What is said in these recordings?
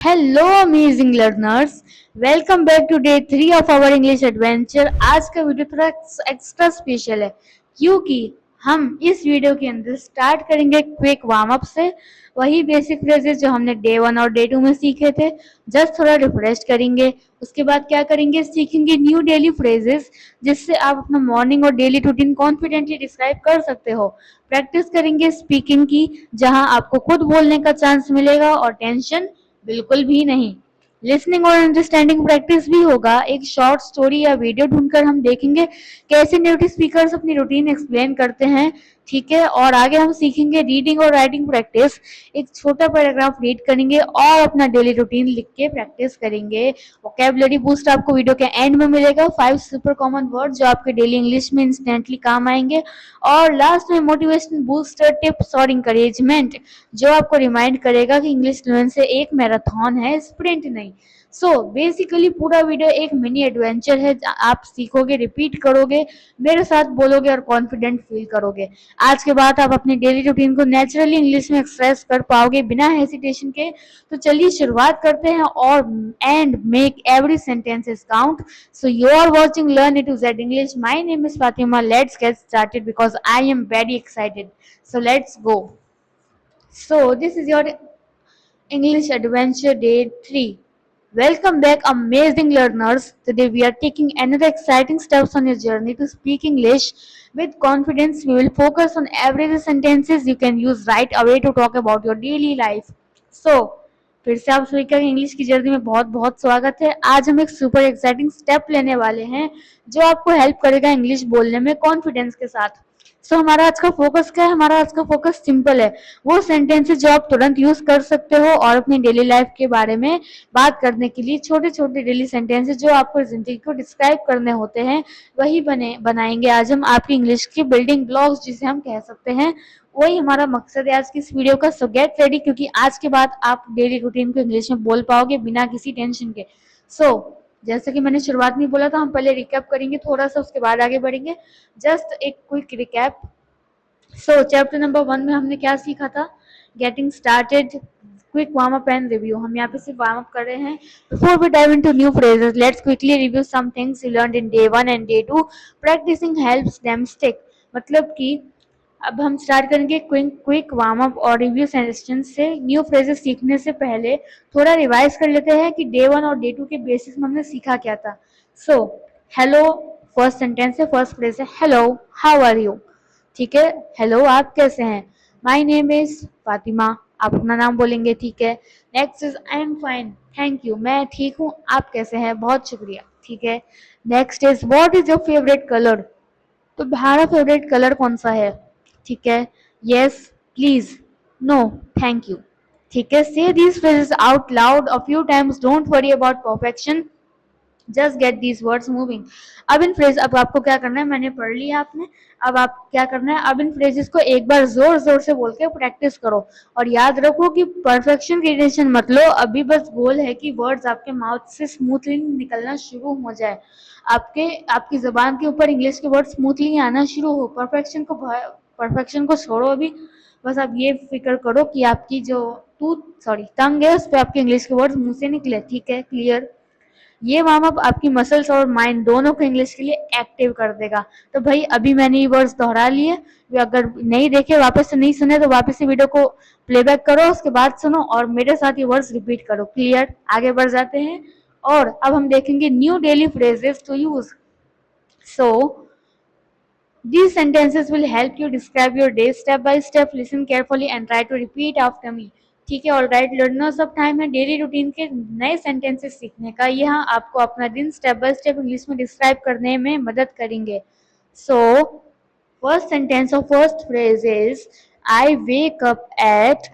Hello amazing learners, welcome back to day 3 of our English adventure. आज का video थोड़ा extra special है क्योंकि हम इस वीडियो के अंदर स्टार्ट करेंगे क्विक वार्म अप से। वही बेसिक फ्रेजेस जो हमने डे 1 और डे 2 में सीखे थे, जस्ट थोड़ा रिफ्रेश करेंगे। उसके बाद क्या करेंगे, सीखेंगे न्यू डेली फ्रेजेस जिससे आप अपना मॉर्निंग और डेली रूटीन कॉन्फिडेंटली डिस्क्राइब कर सकते हो। प्रैक्टिस करेंगे स्पीकिंग की, जहां आपको खुद बोलने का चांस मिलेगा और टेंशन बिल्कुल भी नहीं। लिसनिंग और अंडरस्टैंडिंग प्रैक्टिस भी होगा। एक शॉर्ट स्टोरी या वीडियो ढूंढकर हम देखेंगे कैसे नेटिव स्पीकर्स अपनी रूटीन एक्सप्लेन करते हैं। ठीक है, और आगे हम सीखेंगे रीडिंग और राइटिंग प्रैक्टिस। एक छोटा पैराग्राफ रीड करेंगे और अपना डेली रूटीन लिख के प्रैक्टिस करेंगे। वोकैबुलरी बूस्ट आपको वीडियो के एंड में मिलेगा, 5 सुपर कॉमन वर्ड जो आपके डेली इंग्लिश में इंस्टेंटली काम आएंगे। और लास्ट में मोटिवेशन बूस्टर टिप्स और इंकरेजमेंट जो आपको रिमाइंड करेगा कि इंग्लिश फ्लुएंसी एक मैराथन है, स्प्रिंट नहीं। सो बेसिकली पूरा वीडियो एक मिनी एडवेंचर है। आप सीखोगे, रिपीट करोगे, मेरे साथ बोलोगे और कॉन्फिडेंट फील करोगे। आज के बाद आप अपनी डेली रूटीन को नेचुरली इंग्लिश में एक्सप्रेस कर पाओगे बिना हेसिटेशन के। तो चलिए शुरुआत करते हैं और and make every sentences count. So you are watching learn A to Z English. My name is Fatima. Let's get started because I am very excited. So let's go. So, this is your English Adventure Day 3. Welcome back, amazing learners. Today, we are taking another exciting steps on your journey to speak English with confidence. We will focus on everyday sentences you can use right away to talk about your daily life. So, फिर से आप सभी का English की journey में बहुत बहुत स्वागत है। आज हम एक सुपर एक्साइटिंग स्टेप लेने वाले हैं जो आपको हेल्प करेगा इंग्लिश बोलने में कॉन्फिडेंस के साथ। हमारा आज का फोकस क्या है? हमारा आज का फोकस सिंपल है, वो सेंटेंसेस जो आप तुरंत यूज कर सकते हो और अपनी डेली लाइफ के बारे में बात करने के लिए छोटे छोटे डेली सेंटेंसेस जो आपको जिंदगी को डिस्क्राइब करने होते हैं, वही बनाएंगे आज हम आपकी इंग्लिश की बिल्डिंग ब्लॉक्स जिसे हम कह सकते हैं। वही हमारा मकसद है आज की इस वीडियो का। सो गेट रेडी, क्योंकि आज के बाद आप डेली रूटीन को इंग्लिश में बोल पाओगे बिना किसी टेंशन के। जैसे कि मैंने शुरुआत में बोला था, हम पहले रिकैप करेंगे थोड़ा सा, उसके बाद आगे बढ़ेंगे। जस्ट एक क्विक रिकैप। चैप्टर नंबर 1 में हमने क्या सीखा था? Getting started, quick warm up and review. हम यहाँ पे सिर्फ वार्म अप कर रहे हैं। Before we dive into new phrases, let's quickly review some things you learned in day 1 and day 2। Practicing helps them stick. मतलब कि अब हम स्टार्ट करेंगे क्विक वार्म अप और रिव्यू सेशन से। न्यू फ्रेजेस सीखने से पहले थोड़ा रिवाइज कर लेते हैं कि डे 1 और डे 2 के बेसिस में हमने सीखा क्या था। हेलो फर्स्ट सेंटेंस है, फर्स्ट फ्रेज है हेलो, हाउ आर यू। ठीक है, हेलो आप कैसे हैं। माई नेम इज फातिमा, आप अपना नाम बोलेंगे। ठीक है, next is I am fine, thank you, मैं ठीक हूँ, आप कैसे हैं, बहुत शुक्रिया। ठीक है, next is what is your favourite colour. तो तुम्हारा फेवरेट कलर कौन सा है। ठीक है, yes, please, no, thank you. ठीक है, say these phrases out loud a few times, don't worry about perfection, just get these words moving. अब इन फ्रेज, अब आपको क्या करना है, मैंने पढ़ लिया आपने, अब आप क्या करना है, अब इन फ्रेजेस को एक बार जोर जोर से बोल के प्रैक्टिस करो। और याद रखो कि परफेक्शन की टेंशन मत लो, अभी बस गोल है कि वर्ड्स आपके माउथ से स्मूथली निकलना शुरू हो जाए, आपकी जबान के ऊपर इंग्लिश के वर्ड स्मूथली आना शुरू हो। परफेक्शन को छोड़ो अभी, बस आप ये फिक्र करो कि आपकी जो टंग है उस पर आपके इंग्लिश के वर्ड्स मुंह से निकले। ठीक है, क्लियर। ये वार्म अप आपकी मसल्स और माइंड दोनों को इंग्लिश के लिए एक्टिव कर देगा। तो भाई अभी मैंने ये वर्ड्स दोहरा लिए, अगर नहीं देखे, वापस से नहीं सुने, तो वापस से वीडियो को प्लेबैक करो, उसके बाद सुनो और मेरे साथ ये वर्ड्स रिपीट करो। क्लियर, आगे बढ़ जाते हैं और अब हम देखेंगे new daily phrases to use. So these sentences will help you describe your day step by step. Listen carefully and try to repeat after me. ठीक है, ऑलराइट लर्नर्स, अब टाइम है डेली रूटीन के नए सेंटेंसेस सीखने का। यहाँ आपको अपना दिन स्टेप बाय स्टेप इंग्लिश में डिस्क्राइब करने में मदद करेंगे। फर्स्ट सेंटेंस और first phrase is I wake up eight,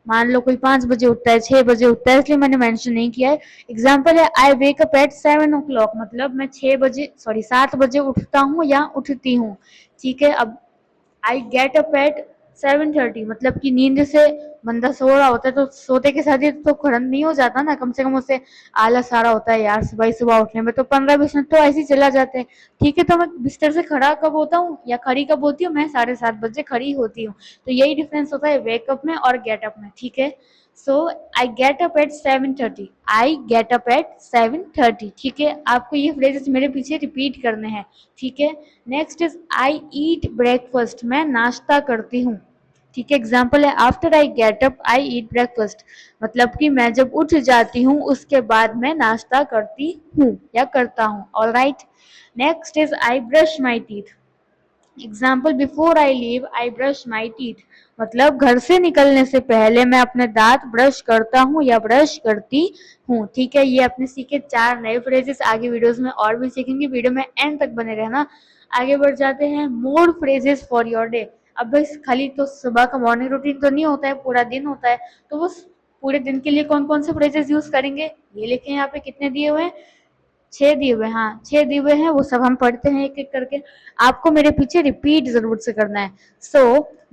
मान लो कोई 5 बजे उठता है, 6 बजे उठता है, इसलिए मैंने मेंशन नहीं किया है। एग्जाम्पल है I wake up at 7 o'clock, मतलब मैं 7 बजे उठता हूँ या उठती हूँ। ठीक है, अब आई गेट अप एट 7:30, मतलब कि नींद से बंदा सो रहा होता है तो सोते के साथ ही तो खड़न नहीं हो जाता ना, कम से कम उससे आलस आ रहा होता है यार सुबह सुबह उठने में, तो 15-20 मिनट तो ऐसे ही चला जाते हैं। ठीक है, तो मैं बिस्तर से खड़ा कब होता हूँ या खड़ी कब होती हूँ, मैं 7:30 बजे खड़ी होती हूँ। तो यही डिफरेंस होता है वेकअप में और गेटअप में। ठीक है, so I get up at 7:30, I get up at 7:30। ठीक है, आपको ये फ्रेजेस मेरे पीछे रिपीट करने हैं। ठीक है, next is I eat breakfast, मैं नाश्ता करती हूँ। ठीक है, एग्जाम्पल है after I get up I eat breakfast, मतलब कि मैं जब उठ जाती हूँ उसके बाद मैं नाश्ता करती हूँ या करता हूँ। Alright, next is I brush my teeth. Example before I leave I brush my teeth, मतलब घर से निकलने से पहले मैं अपने दांत ब्रश करता हूँ या ब्रश करती हूँ। ठीक है, ये अपने सीखे 4 नए फ्रेजेस, आगे वीडियोस में और भी सीखेंगे, वीडियो में एंड तक बने रहना। आगे बढ़ जाते हैं, मोर फ्रेजेस फॉर योर डे। अब बस खाली तो सुबह का मॉर्निंग रूटीन तो नहीं होता है, पूरा दिन होता है, तो वो पूरे दिन के लिए कौन कौन से फ्रेजेस यूज करेंगे, ये लिखे यहाँ पे कितने दिए हुए हैं, 6 दिए हुए, हाँ 6 दिए हुए हैं, वो सब हम पढ़ते हैं एक एक करके। आपको मेरे पीछे रिपीट जरूर से करना है। सो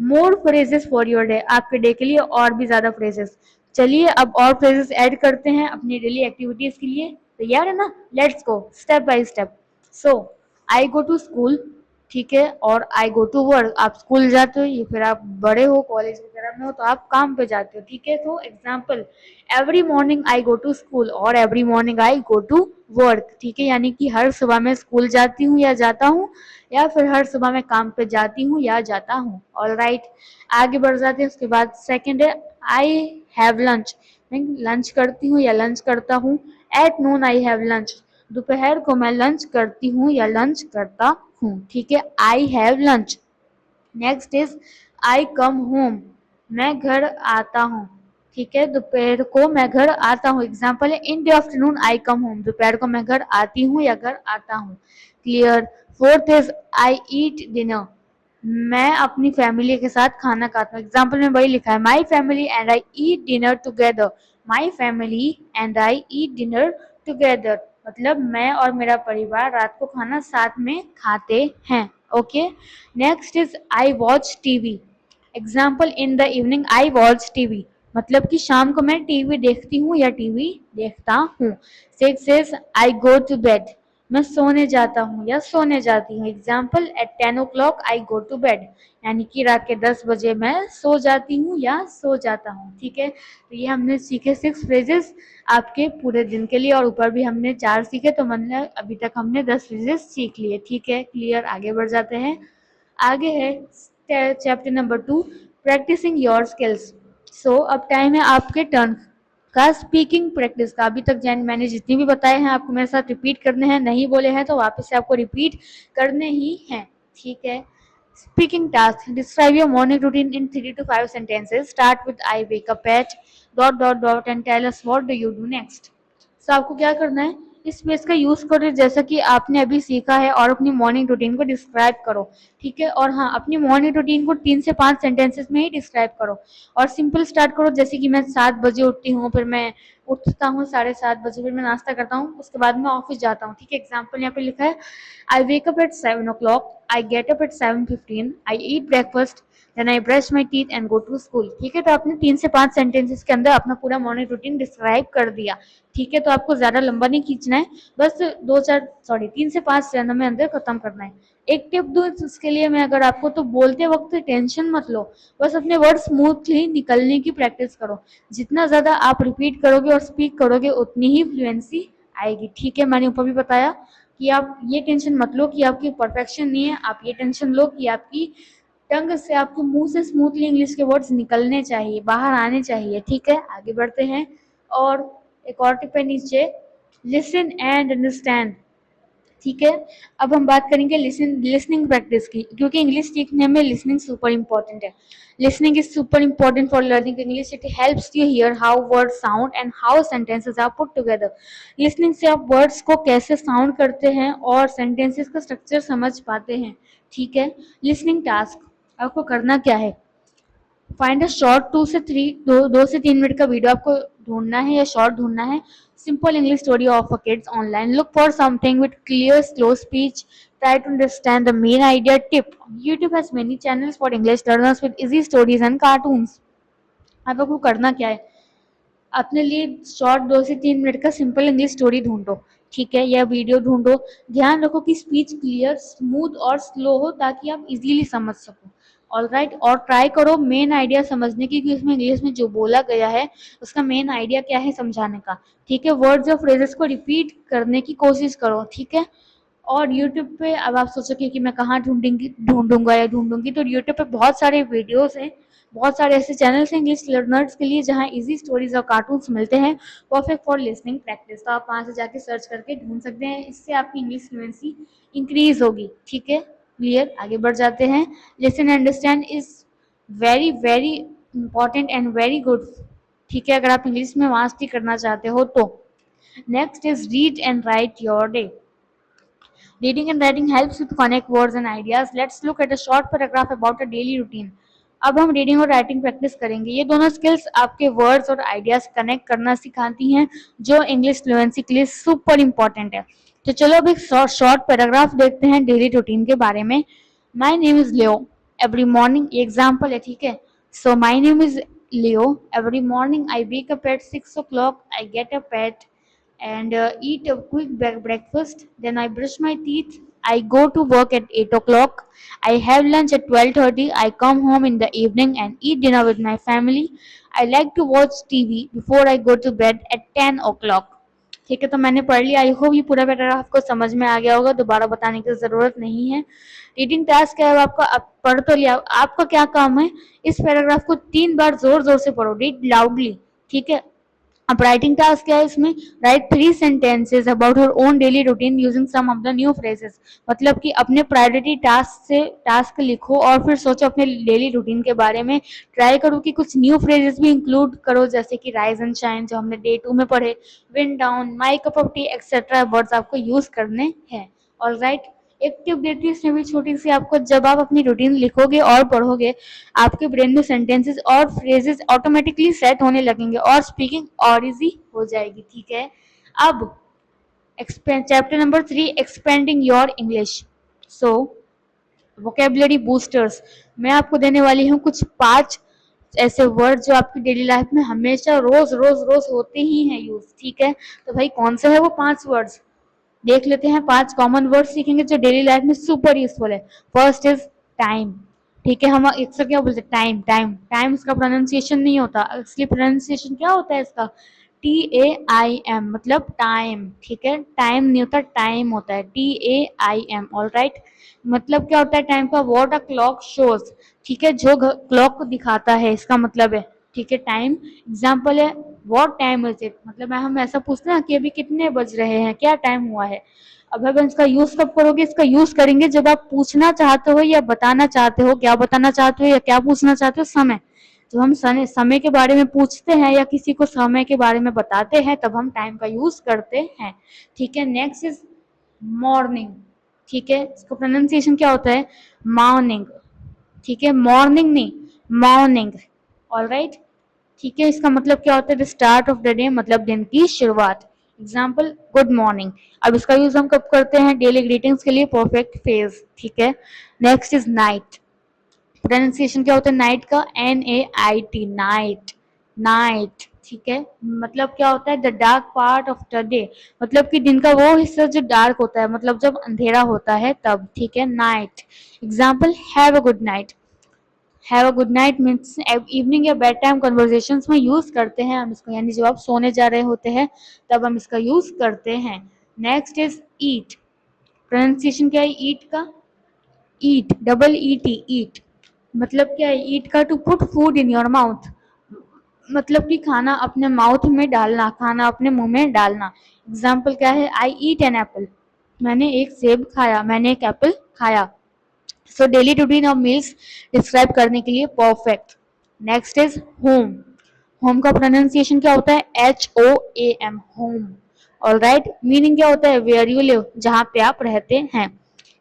मोर फ्रेजेस फॉर योर डे, आपके डे के लिए और भी ज्यादा फ्रेजेस। चलिए अब और फ्रेजेस ऐड करते हैं अपनी डेली एक्टिविटीज के लिए। तैयार है ना? Let's go step by step. So I go to school, ठीक है, और आई गो टू वर्क, आप स्कूल जाते हो या फिर आप बड़े हो कॉलेज वगैरह में हो तो आप काम पे जाते हो। ठीक है, तो example every morning I go to school और every morning I go to work. ठीक है, यानी कि हर सुबह मैं स्कूल जाती हूँ या जाता हूँ, या फिर हर सुबह मैं काम पे जाती हूँ या जाता हूँ। ऑलराइट, आगे बढ़ जाते हैं। उसके बाद सेकंड है आई हैव लंच, मैं लंच करती हूँ या लंच करता हूँ। At noon I have lunch, दोपहर को मैं लंच करती हूँ या लंच करता हूँ। ठीक है, I have lunch. Next is I come home, मैं घर आता हूँ। ठीक है, दोपहर को मैं घर आता हूँ। एग्जाम्पल है in the afternoon I come home, दोपहर को मैं घर आती हूँ या घर आता हूँ। Clear. Fourth is I eat dinner, मैं अपनी फैमिली के साथ खाना खाता हूँ। एग्जाम्पल में वही लिखा है my family and I eat dinner together, my family and I eat dinner together, मतलब मैं और मेरा परिवार रात को खाना साथ में खाते हैं। Okay, next is I watch TV. Example in the evening I watch TV, मतलब कि शाम को मैं टीवी देखती हूँ या टीवी देखता हूँ। Six is I go to bed, मैं सोने जाता हूँ या सोने जाती हूँ। Example at 10 o'clock I go to bed, यानी कि रात के 10 बजे मैं सो जाती हूँ या सो जाता हूँ। ठीक है, तो ये हमने सीखे 6 फ्रेजेस आपके पूरे दिन के लिए, और ऊपर भी हमने 4 सीखे, तो मतलब अभी तक हमने 10 फ्रेजेस सीख लिए। ठीक है, क्लियर। आगे बढ़ जाते हैं। आगे है chapter number 2, practising your skills. So अब टाइम है आपके टर्न का स्पीकिंग प्रैक्टिस का। अभी तक मैंने जितनी भी बताए हैं आपको मेरे साथ रिपीट करने हैं, नहीं बोले हैं तो वापस से आपको रिपीट करने ही हैं। ठीक है, speaking task, describe your morning routine in 3 to 5 sentences, start with I wake up at dot dot dot and tell us what do you do next. तो आपको क्या करना है, इस स्पेस का यूज करो जैसा कि आपने अभी सीखा है, और अपनी मॉर्निंग रूटीन को डिस्क्राइब करो। ठीक है, और हाँ, अपनी मॉर्निंग रूटीन को 3 से 5 सेंटेंसेस में ही डिस्क्राइब करो, और सिंपल स्टार्ट करो, जैसे कि मैं 7 बजे उठती हूँ, फिर मैं उठता हूँ 7:30 बजे, फिर मैं नाश्ता करता हूँ, उसके बाद मैं ऑफिस जाता हूँ। ठीक है, एग्जाम्पल यहाँ पे लिखा है I wake up at 7 o'clock, I get up at 7:15, I eat breakfast, then I brush my teeth and go to school. ठीक है, तो आपने 3 से 5 सेंटेंसेस के अंदर अपना पूरा मॉर्निंग रूटीन डिस्क्राइब कर दिया। ठीक है, तो आपको ज्यादा लंबा नहीं खींचना है, बस 3 से 5 चरणों में अंदर खत्म करना है। एक टिप दूं इसके लिए मैं अगर आपको, तो बोलते वक्त टेंशन मत लो, बस अपने वर्ड स्मूथली निकलने की प्रैक्टिस करो। जितना ज्यादा आप रिपीट करोगे और स्पीक करोगे उतनी ही फ्लुएंसी आएगी। ठीक है, मैंने ऊपर भी बताया कि आप ये टेंशन मत लो कि आपकी परफेक्शन नहीं है, आप ये टेंशन लो कि आपकी टंग से, आपके मुंह से स्मूथली इंग्लिश के वर्ड्स निकलने चाहिए, बाहर आने चाहिए। ठीक है, आगे बढ़ते हैं। और एक और टिप है नीचे, लिसन एंड अंडरस्टैंड। ठीक है, अब हम बात करेंगे लिसनिंग प्रैक्टिस की, क्योंकि इंग्लिश सीखने में लिसनिंग सुपर इंपॉर्टेंट है। Listening is super important for learning English, it helps you hear how word sound and how sentences are put together. Listening से आप वर्ड्स को कैसे साउंड करते हैं और सेंटेंसेस का स्ट्रक्चर समझ पाते हैं। ठीक है, लिसनिंग टास्क, आपको करना क्या है, फाइंड अ शॉर्ट 2 से 3 मिनट का वीडियो आपको ढूंढना है या शॉर्ट ढूंढना है। Simple English story of a kids online, look for something with clear slow speech, try to understand the main idea. Tip, YouTube has many channels for English learners with easy stories and cartoons. अब आपको करना क्या है, अपने लिए short 2 से 3 minute का simple English story ढूंढो। ठीक है, या वीडियो ढूंढो। ध्यान रखो कि स्पीच क्लियर, स्मूथ और स्लो हो, ताकि आप इजीली समझ सको। All right. और ट्राई करो मेन आइडिया समझने की कि इसमें इंग्लिश में जो बोला गया है उसका मेन आइडिया क्या है समझाने का। ठीक है, वर्ड्स और फ्रेजेस को रिपीट करने की कोशिश करो। ठीक है। और यूट्यूब पे अब आप सोचोगे कि मैं कहाँ ढूंढूंगा या ढूंढूंगी, तो यूट्यूब पे बहुत सारे वीडियोस हैं, बहुत सारे ऐसे चैनल्स हैं इंग्लिश लर्नर्स के लिए जहाँ इजी स्टोरीज और कार्टून्स मिलते हैं, परफेक्ट फॉर लिसनिंग प्रैक्टिस। तो आप वहाँ से जाके सर्च करके ढूंढ सकते हैं, इससे आपकी इंग्लिश फ्लुएंसी इंक्रीज होगी। ठीक है, क्लियर। आगे बढ़ जाते हैं। Listen and understand is very very important and very good. ठीक है, अगर आप इंग्लिश में मास्टरी करना चाहते हो तो। Next is read and right your day. Reading and writing helps you to connect words and ideas. Let's look at a short paragraph about a daily routine. अब हम रीडिंग और राइटिंग प्रैक्टिस करेंगे। ये दोनों स्किल्स आपके words और ideas connect करना सिखाती हैं, जो इंग्लिश फ्लुएंसी के लिए सुपर इंपॉर्टेंट है। तो चलो अब एक शॉर्ट पैराग्राफ देखते हैं डेली रूटीन के बारे में। My name is Leo every morning, ये एग्जाम्पल है। ठीक है, so my name is Leo every morning I wake up at 6 o'clock, I get up at and eat a quick breakfast. Then I brush my teeth. I go to work at 8 o'clock. I have lunch at 12:30. I come home in the evening and eat dinner with my family. I like to watch TV before I go to bed at 10 o'clock. ठीक है, तो मैंने पढ़ लिया। I hope ये पूरा paragraph आपको समझ में आ गया होगा, दोबारा बताने की जरूरत नहीं है। रीडिंग टास्क क्या है आपका, आप पढ़ तो लिया। आपका क्या काम है, इस पैराग्राफ को 3 बार जोर जोर से पढ़ो, रीड लाउडली। ठीक है। अब राइटिंग टास्क क्या है इसमें, write 3 sentences about your own daily routine using some of the new phrases. मतलब कि अपने प्रायोरिटी टास्क से टास्क लिखो और फिर सोचो अपने डेली रूटीन के बारे में। ट्राई करो कि कुछ न्यू फ्रेजेस भी इंक्लूड करो, जैसे कि राइज एंड शाइन जो हमने डे 2 में पढ़े, wind down, my cup of T etcetera words आपको यूज करने हैं। All right. एक टिप देती है इसमें भी छोटी सी आपको, जब आप अपनी रूटीन लिखोगे और पढ़ोगे, आपके ब्रेन में सेंटेंसेस और फ्रेजेस ऑटोमेटिकली सेट होने लगेंगे और स्पीकिंग और इजी हो जाएगी। ठीक है। अब chapter number 3, expanding your English. So vocabulary boosters, मैं आपको देने वाली हूँ कुछ 5 ऐसे वर्ड जो आपकी डेली लाइफ में हमेशा रोज रोज रोज होते ही हैं यूज। ठीक है, तो भाई कौन से है वो 5 वर्ड्स, देख लेते हैं। 5 कॉमन वर्ड सीखेंगे जो डेली लाइफ में सुपर यूजफुल है। First is time. ठीक है, हम अक्सर क्या बोलते हैं, टाइम टाइम टाइम, इसका प्रोनाउंसिएशन नहीं होता। असली प्रोनाउंसिएशन क्या होता है इसका, TAIM, मतलब टाइम। ठीक है, टाइम नहीं होता, टाइम होता है, TAIM। All right. मतलब क्या होता है टाइम का, वॉट अ क्लॉक शोज। ठीक है, जो क्लॉक को दिखाता है, इसका मतलब है। ठीक है, टाइम एग्जाम्पल है, वॉट टाइम इज इट, मतलब हम ऐसा पूछते हैं कि अभी कितने बज रहे हैं, क्या टाइम हुआ है। अब हम इसका यूज कब करोगे, इसका यूज करेंगे जब आप पूछना चाहते हो या बताना चाहते हो, क्या बताना चाहते हो या क्या पूछना चाहते हो, समय। जब हम समय के बारे में पूछते हैं या किसी को समय के बारे में बताते हैं, तब हम टाइम का यूज करते हैं। ठीक है। Next is morning. ठीक है, इसका प्रोनाउंसिएशन क्या होता है, मॉर्निंग। ठीक है, मॉर्निंग नहीं, मॉर्निंग। All right. ठीक है, इसका मतलब क्या होता है, the start of the day, मतलब दिन की शुरुआत। Example, good morning. अब इसका यूज हम कब करते हैं, डेली ग्रीटिंग्स के लिए, परफेक्ट फेज। ठीक है। Next is night. प्रोनाउंसिएशन क्या होता है नाइट का, NAIT, नाइट, नाइट। ठीक है, मतलब क्या होता है, the dark part of the day, मतलब कि दिन का वो हिस्सा जो डार्क होता है, मतलब जब अंधेरा होता है तब। ठीक है, night. Example, have a good night. Have a good night means evening या बेड टाइम कन्वर्सेशन में यूज करते हैं हम इसको, यानी जब आप सोने जा रहे होते हैं तब हम इसका यूज करते हैं। Next is eat. प्रोनाउंसिएशन क्या है ईट का, ईट, EAT, ईट। मतलब क्या है ईट का, to put food in your mouth, मतलब कि खाना अपने माउथ में डालना, खाना अपने मुंह में डालना। एग्जाम्पल क्या है, आई ईट एन एप्पल, मैंने एक सेब खाया, मैंने एक एप्पल खाया। So daily routine of meals describe करने के लिए perfect. Next is home. Home का प्रोनाउंसिएशन क्या होता है, HOAM, home. All right. Meaning क्या होता है, वेयर यू लिव, जहाँ पे आप रहते हैं।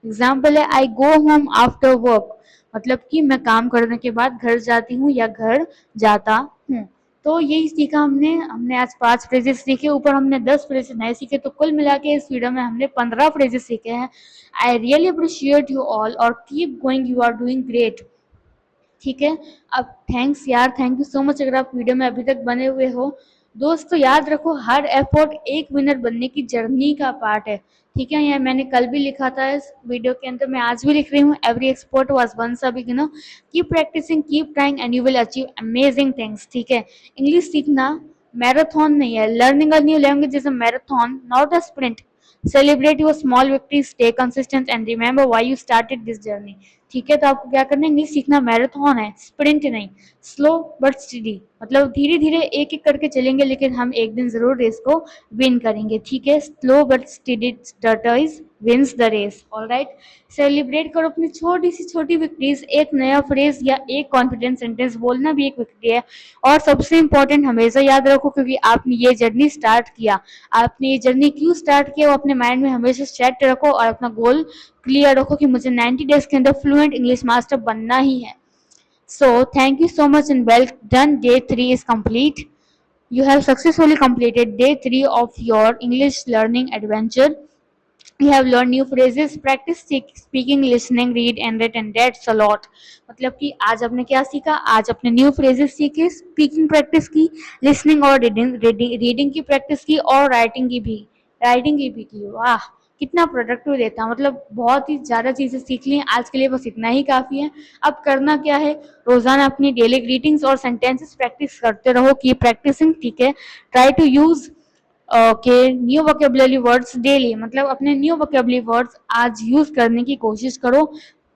एग्जाम्पल है, आई गो होम आफ्टर वर्क, मतलब कि मैं काम करने के बाद घर जाती हूँ या घर जाता हूँ। तो यही सीखा हमने हमने आज 5 फ्रेजेस सीखे, ऊपर हमने 10 फ्रेजेस नए सीखे, तो कुल मिला के इस वीडियो में हमने 15 फ्रेजेस सीखे हैं। I really appreciate you all और keep going, you are doing great. ठीक है। अब थैंक्स यार, थैंक यू सो मच अगर आप वीडियो में अभी तक बने हुए हो। दोस्तों याद रखो, हर एफर्ट एक विनर बनने की जर्नी का पार्ट है। ठीक है, यह मैंने कल भी लिखा था इस वीडियो के अंदर, मैं आज भी लिख रही हूँ। Every expert was once a beginner, keep practicing, keep trying and you will achieve amazing things. ठीक है, इंग्लिश सीखना मैराथन नहीं है। Learning a new language is a marathon, not a sprint. Celebrate your small victories, stay consistent and remember why you started this journey। ठीक है, तो आपको क्या करना है, इंग्लिश सीखना मैराथन है, स्प्रिंट नहीं। स्लो बट स्टडी, मतलब धीरे धीरे एक एक करके चलेंगे, लेकिन हम एक दिन जरूर रेस को विन करेंगे। ठीक है, slow but steady turtles wins the race. Alright, celebrate करो अपनी छोटी सी छोटी विक्ट्रीज। एक नया फ्रेज या एक कॉन्फिडेंस सेंटेंस बोलना भी एक विक्ट्री है। और सबसे इंपॉर्टेंट हमेशा याद रखो, क्योंकि आपने ये जर्नी स्टार्ट किया, आपने ये जर्नी क्यों स्टार्ट किया, वो अपने माइंड में हमेशा सेट रखो और अपना गोल क्लियर रखो कि मुझे 90 डेज के अंदर फ्लुएंट इंग्लिश मास्टर बनना ही है। So thank you so much and well done. Day 3 is complete. You have successfully completed day 3 of your English learning adventure. You have learned new phrases, practice speaking, listening, read and write, and that's a lot। मतलब कि आज आपने क्या सीखा, आज अपने new phrases सीखे, speaking practice की, लिसनिंग और रीडिंग की प्रैक्टिस की, और राइटिंग की भी की। वाह, कितना प्रोडक्टिव रहता है। मतलब बहुत ही ज़्यादा चीज़ें सीख ली हैं, आज के लिए बस इतना ही काफ़ी है। अब करना क्या है, रोज़ाना अपनी डेली ग्रीटिंग्स और सेंटेंसेस प्रैक्टिस करते रहो, की प्रैक्टिसिंग। ठीक है, try to use okay new vocabulary words daily, मतलब अपने न्यू वोकेबुलरी वर्ड्स आज यूज करने की कोशिश करो।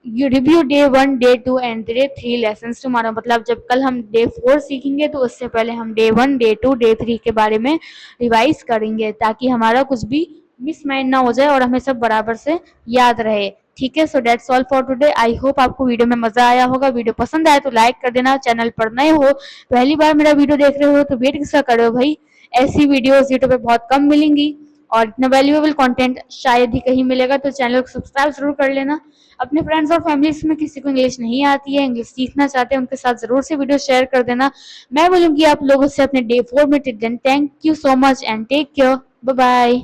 You review day 1, day 2 and day 3 lesson tomorrow, मतलब जब कल हम डे 4 सीखेंगे तो उससे पहले हम डे 1, डे 2, डे 3 के बारे में रिवाइज करेंगे, ताकि हमारा कुछ भी मिस माइंड ना हो जाए और हमें सब बराबर से याद रहे। ठीक है, so that's all for today. I hope आपको वीडियो में मजा आया होगा। वीडियो पसंद आए तो लाइक कर देना। चैनल पर नए हो, पहली बार मेरा वीडियो देख रहे हो तो वेट किसका कर रहे हो भाई, ऐसी वीडियोस यूट्यूब पे बहुत कम मिलेंगी और इतना वैल्यूएबल कंटेंट शायद ही कहीं मिलेगा, तो चैनल को सब्सक्राइब जरूर कर लेना। अपने फ्रेंड्स और फैमिलीज में किसी को इंग्लिश नहीं आती है, इंग्लिश सीखना चाहते हैं, उनके साथ जरूर से वीडियो शेयर कर देना। मैं बोलूंगी आप लोगों से अपने डे 4 में। Thank you so much and take care, bye bye.